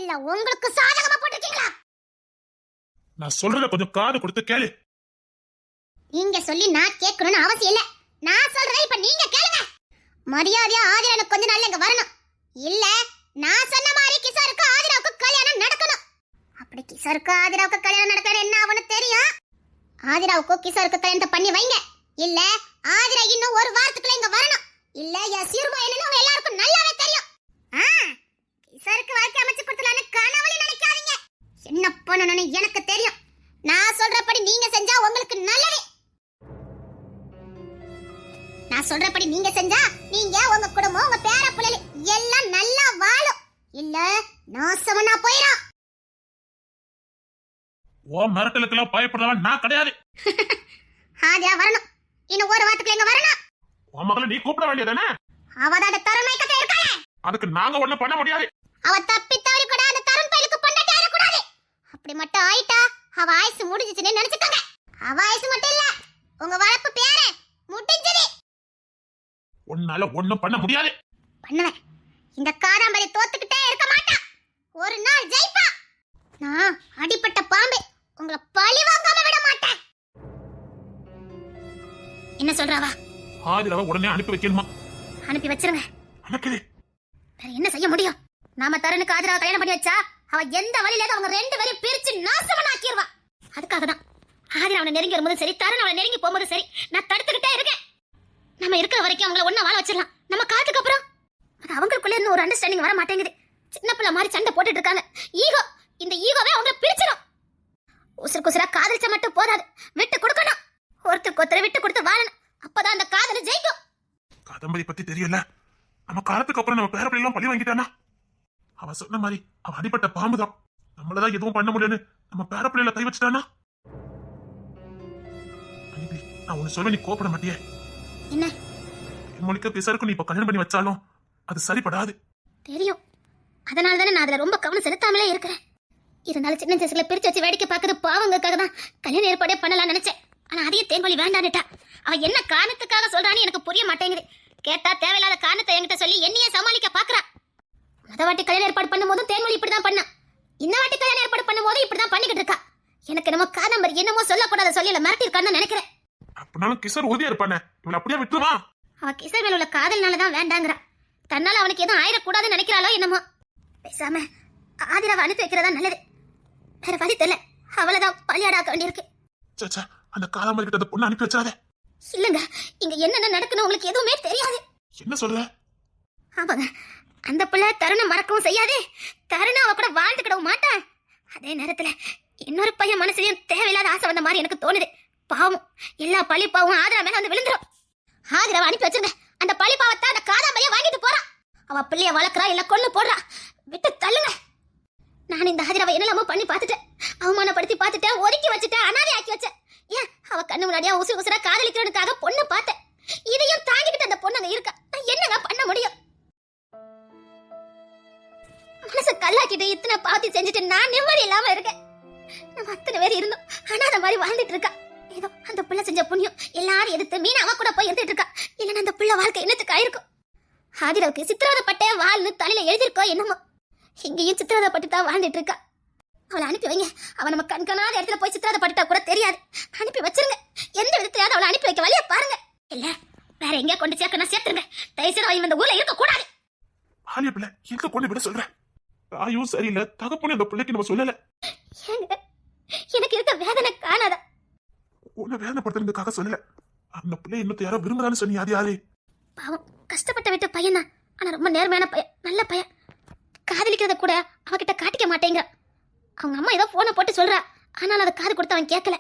இல்ல உங்களுக்கு சாதகமா போட்டிருக்கீங்களா? நான் சொல்றத கொஞ்சம் காது கொடுத்து கேளு. நீங்க சொல்லி நான் கேட்கணும்னு அவசியம் இல்ல. நான் சொல்றதை இப்ப நீங்க கேளுங்க. மரியாதையா ஆதிரனுக்கு கொஞ்ச நாள்ல இங்க வரணும். இல்ல நான் சொன்ன மாதிரி கிஷோருக்கு ஆதிராவுக்கு கல்யாணம் நடக்கணும். அப்படி கிஷோருக்கு ஆதிராவுக்கு கல்யாணம் நடக்கணும் என்ன ஆகும்னு தெரியும். ஆதிராவுக்கு கிஷோருக்கு கல்யாணத்தை பண்ணி வைங்க. இல்ல ஆதிரா இன்னும் ஒரு வாரத்துக்குள்ள இங்க வரணும். இல்ல என் சீர்மா என்னன்னு எல்லாருக்கும் நல்லாவே தெரியும். கிஷோருக்கு வாழ்க்கை அமைச்சு கொடுத்தலான்னு கனவுல நினைக்காதீங்க. என்ன பண்ணணும்னு எனக்கு தெரியும். நான் சொல்றபடி நீங்க செஞ்சா உங்களுக்கு நல்லது. நான் சொல்றபடி நீங்க செஞ்சா நீங்க உங்க குடும்பம் உங்க பேர பிள்ளைகள் எல்லாம் நல்லா வாழும். இல்ல நாசமா போயிடும். ஓ மிரட்டலுக்கெல்லாம் பயப்படலாம் நான் கிடையாது. ஆதிரா வரணும். இன்னும் ஒரு வாரத்துக்குள்ள எங்க வரணும். உன் மகளை நீ கூப்பிட வேண்டியதானே? அவதாட தருணை கதை இருக்காளே. அதுக்கு நாங்க ஒண்ணும் பண்ண முடியாது. அவ தப்பி தவறி கூட அந்த தருண் பையலுக்கு பொண்டாட்டி ஆக கூடாது. அப்படி மட்டும் ஆயிட்டா அவ ஆயுசு முடிஞ்சிச்சுன்னு நினைச்சுக்கோங்க. அவ ஆயுசு மட்டும் இல்ல உங்க வளர்ப்பு பேரே முடிஞ்சது. உன்னால ஒண்ணும் பண்ண முடியாது. பண்ணுவேன். இந்த காதாம்பரி தோத்துக்கிட்டே இருக்க மாட்டா. ஒரு நாள் ஜெயிப்பா. நான் அடிப்பட்ட பாம்பே உங்களை பழி வாங்காம விட மாட்டேன். என்ன சொல்றாவா? ஆதிராவை உடனே அனுப்பி வைக்கணுமா? அனுப்பி வச்சிருங்க. அனுப்பிடு. வேற என்ன செய்ய முடியும்? நாம தருணுக்கு ஆதிராவை கல்யாணம் பண்ணி வச்சா அவ எந்த வழியில அவங்க ரெண்டு பேரும் பிரிச்சு நாசமாக்கிடுவா. அதுக்காக தான் ஆதிரா அவனை நெருங்கி வரும்போது சரி, தருண் அவனை நெருங்கி போகும்போது சரி, நான் தடுத்துக்கிட்டே இருக்கேன். நம்ம இருக்கிற வரைக்கும் அவங்கள ஒண்ணா வாழ வச்சிடலாம். நம்ம காலத்துக்கு அப்புறம் அது அவங்களுக்குள்ள இன்னும் ஒரு அண்டர்ஸ்டாண்டிங் வர மாட்டேங்குது. சின்ன பிள்ளை மாதிரி சண்டை போட்டுட்டு இருக்காங்க. ஈகோ, இந்த ஈகோவே அவங்களை பிரிச்சிடும். உசுருக்கு உசுரா காதலிச்சா மட்டும் போதாது, விட்டு கொடுக்கணும். ஒருத்தருக்கு ஒருத்தரை விட்டு கொடுத்து வாழணும். அப்பதான் அந்த காதல் ஜெயிக்கும். காதம்பரி பத்தி தெரியல. நம்ம காலத்துக்கு அப்புறம் நம்ம பேர பிள்ளைலாம் பழி வாங்கிட்டானா? அவ சொன்ன மாதிரி அவ அடிப்பட்ட பாம்புதான். நம்மளதான் எதுவும் பண்ண முடியும்னு நம்ம பேர பிள்ளைல கை வச்சுட்டானா? நான் ஒண்ணு சொல்ல, நீ கோபப்பட மாட்டியே? என்ன? மொழிக்க கிஷோருக்கு நீ இப்ப கல்யாணம் பண்ணி வச்சாலும் அது சரிப்படாது. தெரியும். அதனால தானே நான் அதுல ரொம்ப கவனம் செலுத்தாமலே இருக்கிறேன். இருந்தாலும் சின்ன சிசுகளை பிரிச்சு வச்சு வேடிக்கை பார்க்கறது பாவங்களுக்காக தான் கல்யாண ஏற்பாடே பண்ணலாம்னு நினைச்சேன். ஆனா அதையும் தேன்மொழி வேண்டான்னுட்டா. அவ என்ன காரணத்துக்காக சொல்றான்னு எனக்கு புரிய மாட்டேங்குது. கேட்டா தேவையில்லாத காரணத்தை என்கிட்ட சொல்லி என்னையே சமாளிக்க பாக்குறா. முத வாட்டி கல்யாண ஏற்பாடு பண்ணும்போதும் தேன்மொழி இப்படிதான் பண்ணா. இந்த வாட்டி கல்யாண ஏற்பாடு பண்ணும்போது இப்படிதான் பண்ணிக்கிட்டு இருக்கா. எனக்கு நம்ம காதம்பரி என்னமோ சொல்லக்கூடாத சொல்லி மிரட்டி இருக்கான்னு நினைக்கிறேன். அப்படினாலும் கிஷோர் உறுதியா இருப்பானே, இவளை அப்படியே விட்டுருவா? அவ கிஷோர் மேல உள்ள காதல்னாலதான் வேண்டாங்கிறா. தன்னால அவனுக்கு எதுவும் ஆயிடக்கூடாதுன்னு நினைக்கிறாளோ என்னமோ. பேசாம ஆதிராவை அனுப்பி வைக்கிறதா நல்லது. வேற வழி தெரியல. அவளதான் பலியாடாக்க வேண்டியிருக்கு. சச்சா, அந்த காதம்பரி கிட்ட அந்த பொண்ணு அனுப்பி வச்சாதே. இல்லங்க, இங்க என்னென்ன நடக்குன்னு உங்களுக்கு எதுவுமே தெரியாது. என்ன சொல்ற? ஆமாங்க, அந்த பிள்ளை தருணை மறக்கவும் செய்யாது, தருணை அவ கூட வாழ்ந்துக்கிடவும் மாட்டான். அதே நேரத்துல இன்னொரு பையன் மனசுலயும் தேவையில்லாத ஆசை வந்த மாதிரி எனக்கு தோணுது. பாவம், எல்லா பழி பாவம் ஆதிரா மேல வந்து விழுந்துரும். ஆதிராவை அனுப்பி வச்சிருங்க. அந்த பழி பாவத்தை அந்த காதாம்பரியை வாங்கிட்டு போறான். அவ பிள்ளைய வளர்க்கறா இல்ல கொண்டு போடுறா. விட்டு தள்ளுங்க. நான் இந்த ஆதிராவை என்னெல்லாமோ பண்ணி பார்த்துட்டேன். அவமானப்படுத்தி பார்த்துட்டேன், ஒதுக்கி வச்சுட்டேன், அனாதை ஆக்கி வச்சேன். ஏன் அவ கண்ணு முன்னாடியா உசுறு உசுரா காதலிக்கிறதுக்காக பொண்ணு பார்த்தேன். இதையும் தாங்கிக்கிட்டு அந்த பொண்ணு அங்க இருக்கா. நான் என்னங்க பண்ண முடியும்? மனசு கல்லாக்கிட்டு இத்தனை பாத்தி செஞ்சுட்டு நான் நிம்மதி இல்லாம இருக்கேன். நம்ம அத்தனை பேர் இருந்தோம், ஆனா அந்த மாதிரி வாழ்ந்துட்டு இருக்கா. ஏதோ அந்த பிள்ளை செஞ்ச புண்ணியம் எல்லாரும் எதிர்த்து மீன் அவ கூட போய் இருந்துட்டு இருக்கா. இல்லைன்னா அந்த பிள்ளை வாழ்க்கை என்னத்துக்கு ஆயிருக்கும்? ஆதிராவுக்கு சித்திரவதைப்பட்டே வாழ்னு தலையில எழுதிருக்கோ என்னமோ. இங்கேயும் சித்திரவதைப்பட்டு தான் வாழ்ந்துட்டு இருக்கா. அவளை அனுப்பி வைங்க. அவ நம்ம கண்காணாத இடத்துல போய் சித்திரவதைப்பட்டுட்டா கூட தெரியாது. அனுப்பி வச்சிருங்க. எந்த விதத்தையாவது அவளை அனுப்பி வைக்க வழிய பாருங்க. இல்ல வேற எங்கேயா கொண்டு சேர்க்கணும் சேர்த்துருங்க. தயவுசெய்து அவன் இந்த ஊர்ல இருக்க கூடாது. ஆலிய பிள்ளை எங்க கொண்டு விட சொல்ற? தாயும் சரியில்லை, தகப்பனே அந்த பிள்ளைக்கு நம்ம சொல்லல. எனக்கு இருக்க வேதனை காணாத. உன்னை வேதனைப்படுத்துறதுக்காக சொல்லல. அந்த பிள்ளை இன்னும் யாரோ விரும்புறான்னு சொன்னி அது யாரு? பாவம், கஷ்டப்பட்ட விட்ட பையன் தான். ஆனா ரொம்ப நேர்மையான பையன், நல்ல பையன். காதலிக்கிறத கூட அவகிட்ட காட்டிக்க மாட்டேங்க. அவங்க அம்மா ஏதோ போனை போட்டு சொல்றா. ஆனால் அதை காது கொடுத்து அவன் கேட்கல.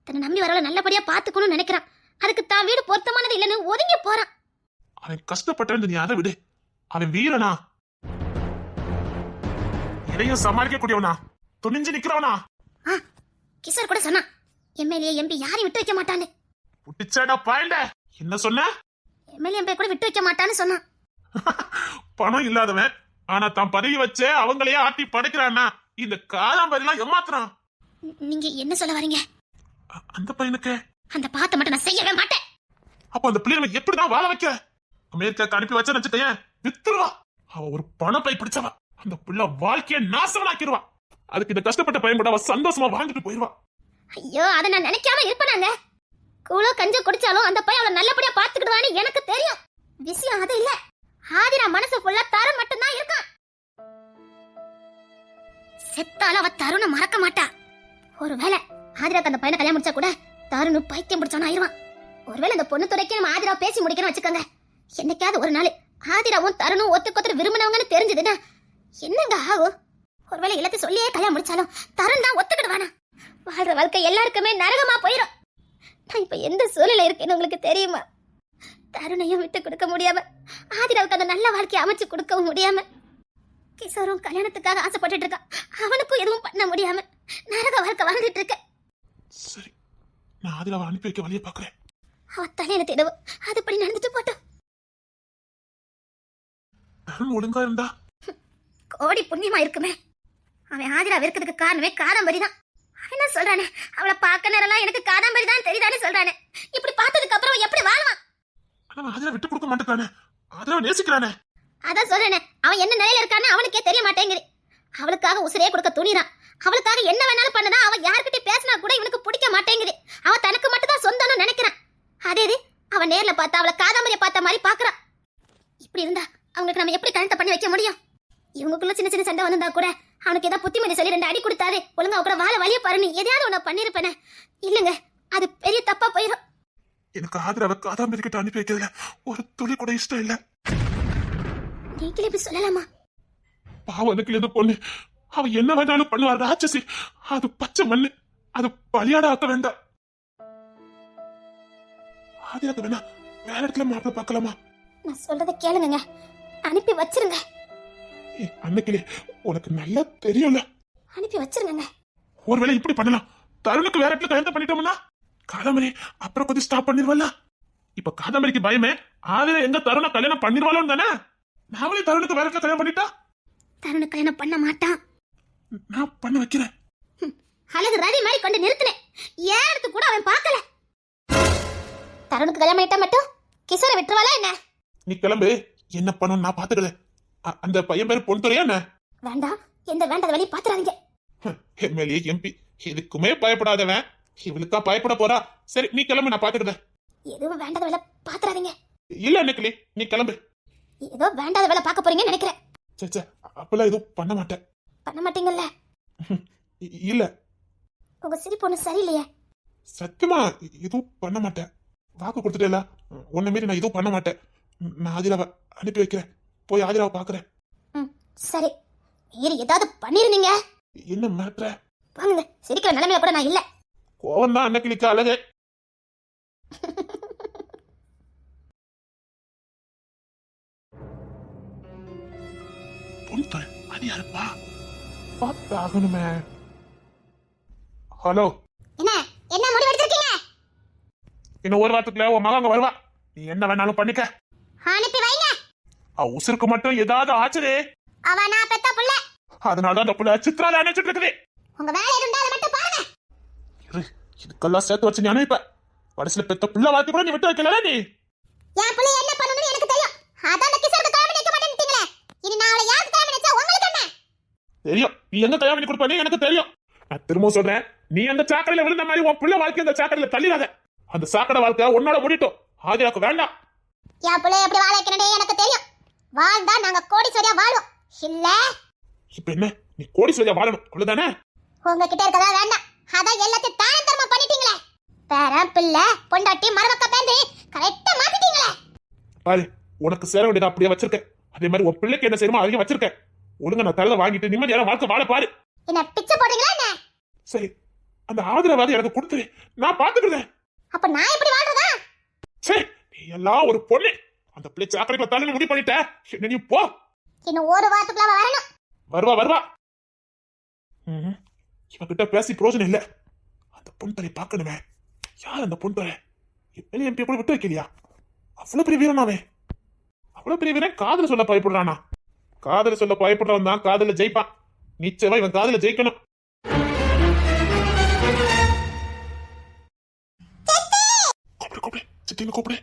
தன்னை நம்பி வரவளை நல்லபடியா பாத்துக்கணும்னு நினைக்கிறான். அதுக்கு தான் வீடு பொருத்தமானது இல்லைன்னு ஒதுங்கி போறான். அவன் கஷ்டப்பட்டவன், நீ அதை விடு. அவன் வீரனா, எதையும் சமாளிக்க கூடியவனா, துணிஞ்சு நிக்கிறவனா. கிஷோர் கூட சொன்னா எம்எல்ஏ எம்பி யாரையும் விட்டு வைக்க மாட்டான்னு. புட்டிச்சடா பாயிண்ட. என்ன சொன்ன? எம்எல்ஏ எம்பி கூட விட்டு வைக்க மாட்டான்னு சொன்னான். பணம் இல்லாதவன் ஆனா தான் பதவி வச்சே அவங்களையே ஆட்டி படைக்கிறான்னா இந்த காதாம்பரி எல்லாம் ஏமாத்துறான். நீங்க என்ன சொல்ல வரீங்க? அந்த பையனுக்கு அந்த பாத்த மட்டும் நான் செய்யவே மாட்டேன். அப்ப அந்த பிள்ளைகளை எப்படிதான் வாழ வைக்க? அமெரிக்காக்கு அனுப்பி வச்ச நினைச்சிட்டேன், வித்துருவா. அவ ஒரு பணப்பை பிடிச்சவ. அந்த பிள்ளை வாழ்க்கைய நாசமாக்கிடுவா. அதுக்கு இந்த கஷ்டப்பட்ட பையன் கூட அவ சந்தோஷமா வாழ்ந்துட்டு போயிருவா. ஐயோ, அதை நான் நினைக்காம இருப்பேனாங்க. கூழோ கஞ்ச குடிச்சாலும் அந்த பையன் அவளை நல்லபடியா பாத்துக்கிடுவான்னு எனக்கு தெரியும். விஷயம் அது இல்ல. ஆதிரா மனசு ஃபுல்லா தருண் மட்டும்தான் இருக்கான். செத்தால அவ தருணை மறக்க மாட்டா. ஒருவேளை ஆதிராக்கு அந்த பையனை கல்யாணம் முடிச்சா கூட தருண் பைத்தியம் பிடிச்சான ஆயிருவான். ஒருவேளை இந்த பொண்ணு துறைக்கு நம்ம ஆதிரா பேசி முடிக்கணும் வச்சுக்கோங்க. என்னைக்காவது ஒரு நாள் ஆதிராவும் தருணும் ஒத்துக்கொத்து விரும்பினவங்கன்னு தெரிஞ்சதுன்னா என்னங்க ஆகும்? ஒருவேளை எல்லாத்தையும் சொல்லியே கல்யாணம் முடிச்சாலும் தருண் தான் ஒத்துக்கிடுவானா? வாழ்ற வாழ்க்கை எல்லாருக்குமே நரகமா போயிடும். நான் இப்ப எந்த சூழ்நிலை இருக்கேன்னு உங்களுக்கு தெரியுமா? தருணையும் விட்டு கொடுக்க முடியாம, ஆதிராவுக்கு அந்த நல்ல வாழ்க்கையை அமைச்சு கொடுக்கவும் முடியாம, கிஷோரும் கல்யாணத்துக்காக ஆசைப்பட்டுட்டு இருக்கான். அவனுக்கும் எதுவும் பண்ண முடியாம நரக வாழ்க்கை வாழ்ந்துட்டு இருக்க. சரி, நான் ஆதிராவை அனுப்பி வைக்க வழியை பாக்குறேன். அவ தலையில தேடவும் அதுபடி நடந்துட்டு போட்டோம். தருண் ஒழுங்கா இருந்தா கோடி புண்ணியமா இருக்குமே. அவன் ஆதிரா இருக்கிறதுக்கு காரணமே காதம்பரி தான். அவன் என்ன சொல்றானே, அவளை பார்க்க நேரம்லாம் எனக்கு காதம்பரி தான் தெரியுதானே சொல்றானே. இப்படி பார்த்ததுக்கு அப்புறம் எப்படி வாழ்வான்? ஆனா ஆதிரா விட்டு கொடுக்க மாட்டேங்கிறானே, ஆதிராவை நேசிக்கிறானே. அதான் சொல்றேனே, அவன் என்ன நிலையில இருக்கான்னு அவனுக்கே தெரிய மாட்டேங்குது. அவளுக்காக உசிரே கொடுக்க துணிறான். அவளுக்காக என்ன வேணாலும் பண்ணதான். அவன் யார்கிட்ட பேசினா கூட இவனுக்கு பிடிக்க மாட்டேங்குது. அவன் தனக்கு மட்டும் தான் சொந்தம்னு நினைக்கிறான். அதே இது அவன் நேர்ல பார்த்தா அவளை காதம்பரிய பார்த்த மாதிரி பாக்குறான். இப்படி இருந்தா அவங்களுக்கு நம்ம எப்படி கல்யாணத்தை பண்ணி வைக்க முடியும்? இவங்களுக்குள்ள சின்ன சின்ன சண்டை வந்திருந்தா கூட அவனுக்கு ஏதாவது புத்திமதி சொல்லி 2 அடி கொடுத்தாரு, ஒழுங்கா கூட வாழ வழிய பாருன்னு எதையாவது ஒண்ணு பண்ணிருப்பேனே. இல்லங்க, அது பெரிய தப்பா போயிடும். எனக்கு ஆதிராவை காதாம்பரி கிட்ட அனுப்பி வைக்கிறதுல ஒரு துளி கூட இஷ்டம் இல்ல. நீங்களே இப்படி சொல்லலாமா? பாவனுக்கு எது பொண்ணு, அவ என்ன வேணாலும் பண்ணுவா. ராட்சசி, அது பச்சை மண்ணு, அது பலியாட ஆக்க வேண்டாம். ஆதிராக்கு வேணா வேற இடத்துல மாப்பிள்ள பார்க்கலாமா? நான் சொல்றதை கேளுங்க, அனுப்பி வச்சிருங்க. அன்னைக்கு உனக்கு நல்லா தெரியும்ல, அனுப்பி வச்சிருங்க. ஒருவேளை இப்படி பண்ணலாம், தருணுக்கு வேற இடத்துல கல்யாணம் பண்ணிட்டோம்னா காதம்பரி அப்புறம் கொஞ்சம் ஸ்டாப் பண்ணிடுவாளா? இப்ப காதம்பரிக்கு பயமே ஆதிரா எங்க தருண கல்யாணம் பண்ணிடுவாளோன்னு தானே. நாமளே தருணுக்கு வேற இடத்துல கல்யாணம் பண்ணிட்டா தருண கல்யாணம் பண்ண மாட்டான். நான் பண்ண வைக்கிறேன். அழகு ரவி மாதிரி கொண்டு நிறுத்தினேன். ஏன் இடத்து கூட அவன் பார்க்கல. தருணுக்கு கல்யாணம் பண்ணிட்டா மட்டும் கிஷோரை விட்டுருவாளா என்ன? நீ கிளம்பு, என்ன பண்ணணும் நான் பாத்துக்கிறேன். அந்த பையன் பேரு பொன்துறையா என்ன? வேண்டாம், எந்த வேண்டாத வழி பாத்துறாதீங்க. எம்எல்ஏ எம்பி எதுக்குமே பயப்படாதவன் இவளுக்கா பயப்பட போறா. சரி நீ கிளம்பு, நான் பாத்துக்கிறேன். எதுவும் வேண்டாத வேலை பாத்துறாதீங்க. இல்ல நெக்கிலி, நீ கிளம்பு. ஏதோ வேண்டாத வேலை பார்க்க போறீங்கன்னு நினைக்கிறேன். சே, அப்பெல்லாம் எதுவும் பண்ண மாட்டேன். பண்ண மாட்டீங்கல்ல? இல்ல, உங்க சிரிப்பு ஒண்ணு சரியில்லையே. சத்தியமா எதுவும் பண்ண மாட்டேன். வாக்கு கொடுத்துட்டேல, உன்ன மீறி நான் எதுவும் பண்ண மாட்டேன். நான் ஆதிராவை அனுப்பி வைக்கிறேன். போய் ஆதிராவை பாக்குறேன். சரி, மீறி ஏதாவது பண்ணிருந்தீங்க என்ன மாற்ற? வாங்குங்க, சிரிக்கிற நிலைமையில கூட நான் இல்ல. கோவம் தான் அன்னைக்கு அழகு. பொன்துறை அது யாருப்பா? பார்த்தாகணுமே. ஹலோ, என்ன என்ன முடிவு எடுத்திருக்கீங்க? இன்னும் ஒரு வாரத்துக்குள்ள உன் மகன் அங்க வருவா. நீ என்ன வேணாலும் பண்ணிக்க. அனுப்பி வைங்க. உசுருக்கு மட்டும் ஏதாவது ஆச்சுதே, அவ நான் பெத்த புள்ள. அதனாலதான் அந்த புள்ள சித்ரால நினைச்சிட்டு இருக்குது. உங்க வேலை இருந்தால மட்டும் பாருங்க. இதுக்கெல்லாம் சேர்த்து வச்சு நீ அனுப்ப. கடைசியில பெத்த புள்ள வாத்தி கூட நீ விட்டு வைக்கல. நீ என் புள்ள என்ன பண்ணணும்னு எனக்கு தெரியும். அதான் கிஷோருக்கு கல்யாணம் நிக்க மாட்டேன்ட்டீங்களே. இனி நான் அவளை யாருக்கு கல்யாணம் நிச்சா உங்களுக்கு என்ன தெரியும்? நீ எங்க கல்யாணம் பண்ணி கொடுப்ப எனக்கு தெரியும். நான் திரும்ப சொல்றேன், நீ அந்த சாக்கடையில விழுந்த மாதிரி உன் பிள்ளை வாழ்க்கை அந்த சாக்கடையில தள்ளிடாத. அந்த சாக்கடை வாழ்க்கை உன்னோட முடிட்டோம். ஆதிராக்கு வேண்டாம். என் பிள்ளை எப்படி வாழ வைக்கணும் எனக்கு தெரியும். வாழ்ந்தா நாங்க கோடீஸ்வரியா வாழ்வோம். இல்ல இப்ப என்ன, நீ கோடீஸ்வரியா வாழணும் அவ்வளவுதானே? உங்ககிட்ட இருக்கதா வேண்டாம். அதான் எல்லாத்தையும் தானம் தர்மம் பண்ணிட்டீங்களே. பேரன் பிள்ளை பொண்டாட்டி மருமக்க பேந்து கரெக்டா மாத்திட்டீங்களே. பாரு, உனக்கு சேர வேண்டியதை அப்படியே வச்சிருக்கேன். அதே மாதிரி உன் பிள்ளைக்கு என்ன செய்யணுமோ அதையும் வச்சிருக்கேன். ஒழுங்கா நான் தரத வாங்கிட்டு நிம்மதியான வாழ்க்கை வாழ பாரு. என்ன பிச்சை போடுறீங்களா என்ன? சரி, அந்த ஆதரவாதி எனக்கு கொடுத்துரு, நான் பாத்துக்கிறேன். அப்ப நான் எப்படி வாழ்றதா? சரி, நீ எல்லாம் ஒரு பொண்ணு. அந்த பிள்ளை சாக்கடைக்குள்ள தள்ளி முடிவு பண்ணிட்ட. என்ன நீ போ. இன்னும் ஒரு வாரத்துக்குள்ள வரணும். வருவா. இவகிட்ட பேசி பிரோஜனம் இல்ல. அந்த பொன்தலை பார்க்கணுமே. யார் அந்த பொன்தலை? எம்பி கூட விட்டு வைக்கலையா? அவ்வளவு பெரிய வீரனாவே, அவ்வளவு பெரிய வீரன் காதல சொல்ல பயப்படுறானா? காதல சொல்ல பயப்படுறவன் தான் காதல ஜெயிப்பான். நிச்சயமா இவன் காதல ஜெயிக்கணும். கூப்பிடு, சித்தின்னு கூப்பிடு.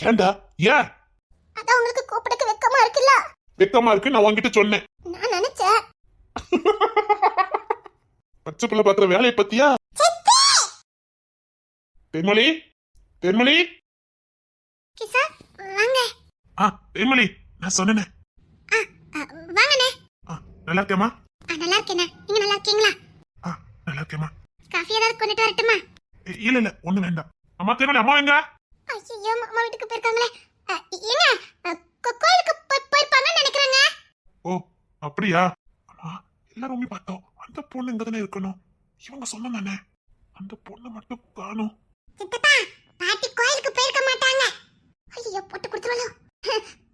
ஏண்டா ஏன் அதான் உங்களுக்கு கூப்பிடுக்கு வெக்கமா இருக்கு நான் உன்கிட்ட சொன்னேன். நான் நினைச்சேன். பச்சை பிள்ளை பாக்குற வேலையை பத்தியா? தென்மொழி, தென்மொழி, கிசா வாங்க. தென்மொழி, நான் சொன்னேனே. வாங்கண்ணே. நல்லா இருக்கேம்மா. நல்லா இருக்கேண்ணே. நீங்க நல்லா இருக்கீங்களா? நல்லா இருக்கேம்மா. காஃபி ஏதாவது கொண்டுட்டு வரட்டுமா? இல்ல இல்ல ஒண்ணு வேண்டாம். அம்மா தென்மொழி, அம்மா எங்க? ஐயோ, அம்மா வீட்டுக்கு போயிருக்காங்களே. ஏங்க கோயிலுக்கு போயிருப்பாங்கன்னு நினைக்கிறேங்க. ஓ அப்படியா? அம்மா எல்லாருமே பார்த்தோம். அந்த பொண்ணு இங்க தானே இருக்கணும். இவங்க சொன்னானே அந்த பொண்ணு மட்டும் காணும். சித்தப்பா, பாட்டி கோயிலுக்கு போயிருக்க மாட்டாங்க. ஐயோ, போட்டு கொடுத்துருவாளோ.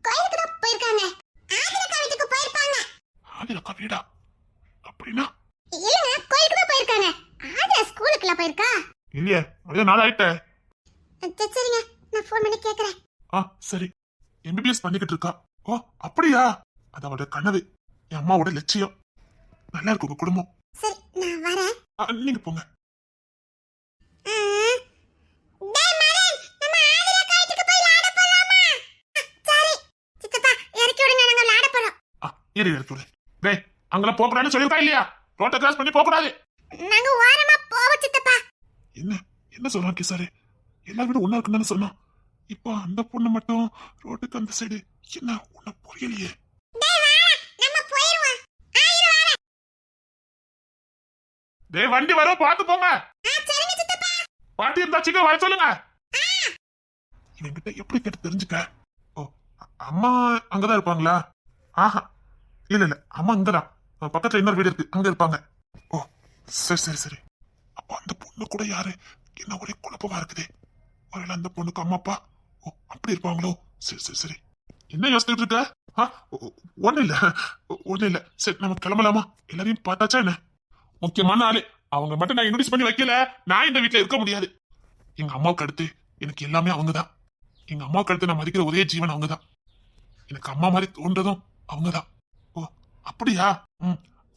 கோயிலுக்கு தான் போயிருக்காங்க. ஆதிரக்கா வீட்டுக்கு போயிருப்பாங்க. ஆதிரக்கா வீடா? அப்படின்னா இல்லங்க, கோயிலுக்கு தான் போயிருக்காங்க. ஆதிரா ஸ்கூலுக்குல போயிருக்கா? இல்லையே, அதே நாள் ஆயிட்ட. சரிங்க, நான் ஃபோன் பண்ணி கேக்குறேன். சரி. எம்பிபிஎஸ் பண்ணிக்கிட்டு இருக்கா. ஓ அப்படியா? அது அவளோட கனவு, என் அம்மாவோட லட்சியம். நல்லா இருக்கு உங்க குடும்பம். சரி, நான் வரேன். நீங்க போங்க. டேய், அங்கெல்லாம் போக கூடாதுன்னு சொல்லிருக்கா இல்லையா? ரோட்டை கிராஸ் பண்ணி போக கூடாது. நாங்க ஓரமா போவோம் சித்தப்பா. என்ன என்ன சொல்றான் கிசாரு? எல்லா வீடும் ஒண்ணா இருக்குன்னு சொன்னான். இப்போ அந்த பொண்ணு மட்டும் ரோட்டுக்கு அந்த சைடு. என்ன ஒண்ணு புரியலையே. டேய், வண்டி வரும், பார்த்து போங்க. பாட்டி இருந்தா சீக்கிரம் வர சொல்லுங்க. இவங்கிட்ட எப்படி கேட்டு தெரிஞ்சுக்க? ஓ, அம்மா அங்கதான் இருப்பாங்களா? இல்ல இல்ல, அம்மா இங்கதான் பக்கத்துல இன்னொரு வீடு இருக்கு, அங்க இருப்பாங்க. ஓ சரி சரி சரி. அப்ப அந்த பொண்ணு கூட யாரு? என்ன ஒரே குழப்பமா இருக்குது. ஒருவேளை அந்த பொண்ணுக்கு அம்மா அப்பா அப்படி இருப்பாங்களோ? சரி சரி சரி. என்ன யோசிச்சுட்டு இருக்க? ஒண்ணு இல்ல. சரி, நம்ம கிளம்பலாமா? எல்லாரையும் பார்த்தாச்சா என்ன? முக்கியமான ஆளு அவங்க மட்டும் நான் இன்ட்ரோடியூஸ் பண்ணி வைக்கல, நான் இந்த வீட்டுல இருக்க முடியாது. எங்க அம்மாவுக்கு அடுத்து எனக்கு எல்லாமே அவங்கதான். எங்க அம்மாவுக்கு அடுத்து நான் மதிக்கிற ஒரே ஜீவன் அவங்கதான். எனக்கு அம்மா மாதிரி தோன்றதும் அவங்கதான். ஓ அப்படியா?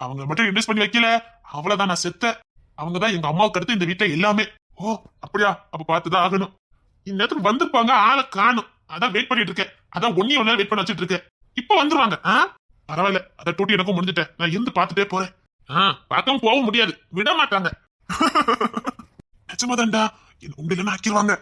அவங்க மட்டும் இன்ட்ரோடியூஸ் பண்ணி வைக்கல, அவ்வளவுதான், நான் செத்த. அவங்கதான் எங்க அம்மாவுக்கு அடுத்து இந்த வீட்டுல எல்லாமே. ஓ அப்படியா? அப்ப பார்த்துதான் ஆகணும். இந்நேரத்துக்கு வந்திருப்பாங்க, ஆளை காணும். அதான் வெயிட் பண்ணிட்டு இருக்கேன். அதான் ஒன்னே ஒன்னு வெயிட் பண்ண வச்சிட்டு இருக்கேன். இப்ப வந்துருவாங்க. பரவாயில்ல, அதை டூட்டி எனக்கும் முடிஞ்சுட்டேன். நான் இருந்து பார்த்துட்டே போறேன். பார்க்காம போக முடியாது, விட மாட்டாங்க. நிஜமாதான்டா, என் உண்டில ஆக்கிடுவாங்க.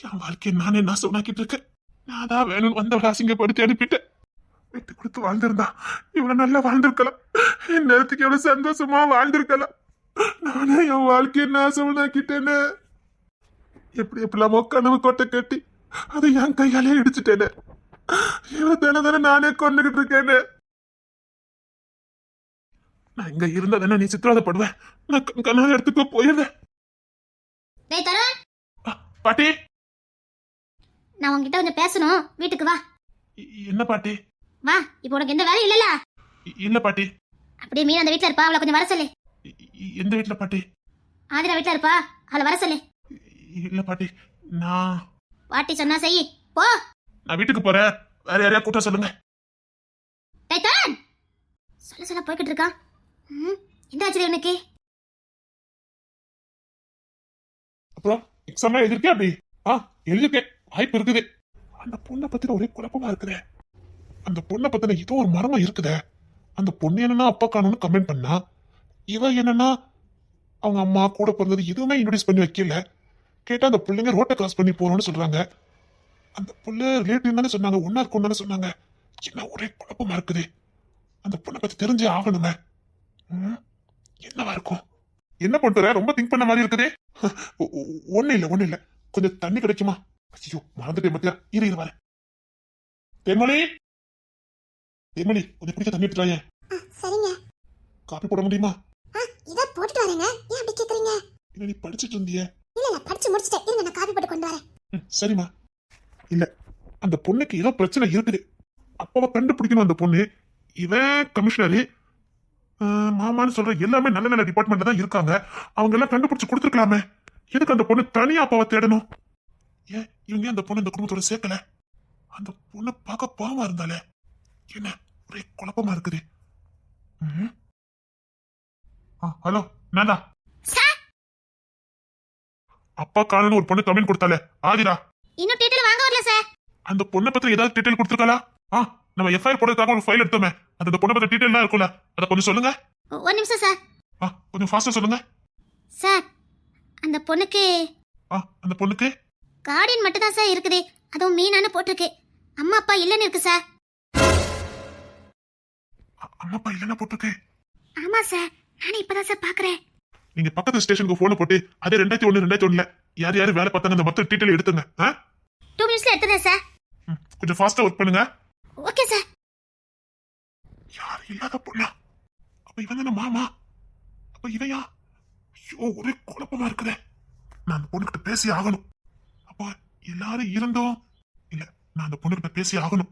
என் வாழ்க்கையை நானே நாசமாக்கிட்டு இருக்கேன். நான் தான் வேணும் வந்தவளை அசிங்கப்படுத்தி அனுப்பிட்டேன். விட்டு கொடுத்து வாழ்ந்திருந்தா இவ்வளவு நல்லா வாழ்ந்திருக்கலாம். என் நேரத்துக்கு எவ்வளவு சந்தோஷமா வாழ்ந்திருக்கலாம். நானே என் வாழ்க்கையை நாசமாக்கிட்டேன்னு. எப்படிலாமோ கனவு கொட்டை கட்டி அதை என் கையாலே இடிச்சுட்டேன்னு. இவ்வளவு தானே நானே கொண்டுகிட்டு இருக்கேன்னு. நான் இங்க இருந்தா தானே நீ சித்திரவதைப்படுவேன். நான் கண்ணால இடத்துக்கு போயிருந்தேன். பாட்டி, நான் உங்ககிட்ட கொஞ்சம் பேசணும், வீட்டுக்கு வா. என்ன பாட்டி? வா, இப்போ உனக்கு எந்த வேலையும் இல்லல? இல்ல பாட்டி. அப்படியே மீன் அந்த வீட்ல இருப்பா, அவளை கொஞ்சம் வர சொல்லு. எந்த வீட்ல பாட்டி? ஆதிரா வீட்ல இருப்பா, அவளை வர சொல்லு. இல்ல பாட்டி, நான் பாட்டி சொன்னா செய், போ. நான் வீட்டுக்கு போறேன், வேற யாரையா கூட்ட சொல்லுங்க. சொல்ல போய்கிட்டு இருக்கான். என்ன ஆச்சு உனக்கு? அப்புறம் எக்ஸாம் எழுதிருக்கேன். அப்படி எழுதிருக்கேன், வாய்ப்பு இருக்குது. அந்த பொண்ணை பத்தின ஒரே குழப்பமா இருக்குதே. அந்த பொண்ணை பத்தின ஏதோ ஒரு மரமா இருக்குதே. அந்த பொண்ணு என்னன்னா அப்பா காணும்னு கமெண்ட் பண்ணா, இவ என்னன்னா அவங்க அம்மா கூட பிறந்தது எதுவுமே இன்ட்ரோடியூஸ் பண்ணி வைக்கல. கேட்டா அந்த பிள்ளைங்க ரோட்டை கிராஸ் பண்ணி போறோம்னு சொல்றாங்க. அந்த புள்ள ரிலேட்டிவ் தானே சொன்னாங்க, ஒன்னா இருக்கும் தானே சொன்னாங்க. என்ன ஒரே குழப்பமா இருக்குது. அந்த பொண்ணை பத்தி தெரிஞ்சே ஆகணுமே. என்னவா இருக்கும்? என்ன பண்ற? ரொம்ப திங்க் பண்ண மாதிரி இருக்குதே. ஒண்ணு இல்ல, கொஞ்சம் தண்ணி கிடைக்குமா? ஐயோ மறந்துட்டே பத்தியா, இரு வரேன். தென்மொழி, கொஞ்சம் பிடிக்க தண்ணி எடுத்துறாயே. சரிங்க. காப்பி போட முடியுமா? இத போட்டுட்டு வரேங்க. ஏன் அப்படி கேக்குறீங்க? இல்ல நீ படிச்சிட்டு இருந்தியே. இல்ல படிச்சு முடிச்சிட்டேன். இருங்க, நான் காப்பி போட்டு கொண்டு வரேன். சரிம்மா. இல்ல, அந்த பொண்ணுக்கு ஏதோ பிரச்சனை இருக்குது. அப்பாவை கண்டுபிடிக்கணும். அந்த பொண்ணு, இவன் கமிஷனரு, மாமான்னு சொல்ற எல்லாமே நல்ல நல்ல டிபார்ட்மெண்ட்ல தான் இருக்காங்க. அவங்க எல்லாம் கண்டுபிடிச்சு கொடுத்துருக்கலாமே. எதுக்கு அந்த பொண்ணு தனியா அப்பாவை தேடணும்? ஏன் இவங்க அந்த பொண்ணு இந்த குடும்பத்தோட சேர்க்கல? அந்த பொண்ணு பார்க்க பாவமா இருந்தாலே என்ன ஒரே குழப்பமா இருக்குது. ம்ஹும். ஹலோ நான்டா. சார் அப்பா காணன்னு ஒரு பொண்ணு கமெண்ட் கொடுத்தாலே ஆதிரா, இன்னும் டீட்டெயில் வாங்க வரல சார். அந்த பொண்ணை பத்தி ஏதாவது டீட்டெயில் கொடுத்துருக்காளா? நம்ம எஃப்ஐஆர் போடுறதுக்காக ஒரு ஃபைல் எடுத்தோமே, அந்த பொண்ணை பத்தி டீட்டெயிலாம் இருக்கும்ல, அதை கொஞ்சம் சொல்லுங்க. ஒரு நிமிஷம் சார். கொஞ்சம் ஃபாஸ்டா சொல்லுங்க. சார் அந்த பொண்ணுக்கு அந்த பொண்ணுக்கு கார்டியன் மட்டும் தான் சார் இருக்குது. அதுவும் மீனான்னு போட்டிருக்கு. அம்மா அப்பா இல்லைன்னு இருக்கு சார். அம்மா அப்பா இல்லைன்னா போட்டிருக்கு. ஆமா சார், நானே இப்பதான் சார் பாக்குறேன். நீங்க பக்கத்து ஸ்டேஷனுக்கு போன போட்டு அதே 2001 யார் யாரு வேலை பார்த்தாங்க அந்த மொத்த டீட்டெயில் எடுத்துங்க. 2 மினிட்ஸ்ல எடுத்துறேன் சார். கொஞ்சம் ஃபாஸ்டா ஒர்க் பண்ணுங்க. Okay sir. யார் இல்லாத பொண்ணா? அப்ப இவன் தானே மாமா? அப்ப இவையா? ஐயோ ஒரே குழப்பமா இருக்குதே. நான் அந்த பொண்ணுகிட்ட பேசி ஆகணும். அப்ப எல்லாரும் இருந்தோம் இல்ல, நான் அந்த பொண்ணுகிட்ட பேசி ஆகணும்.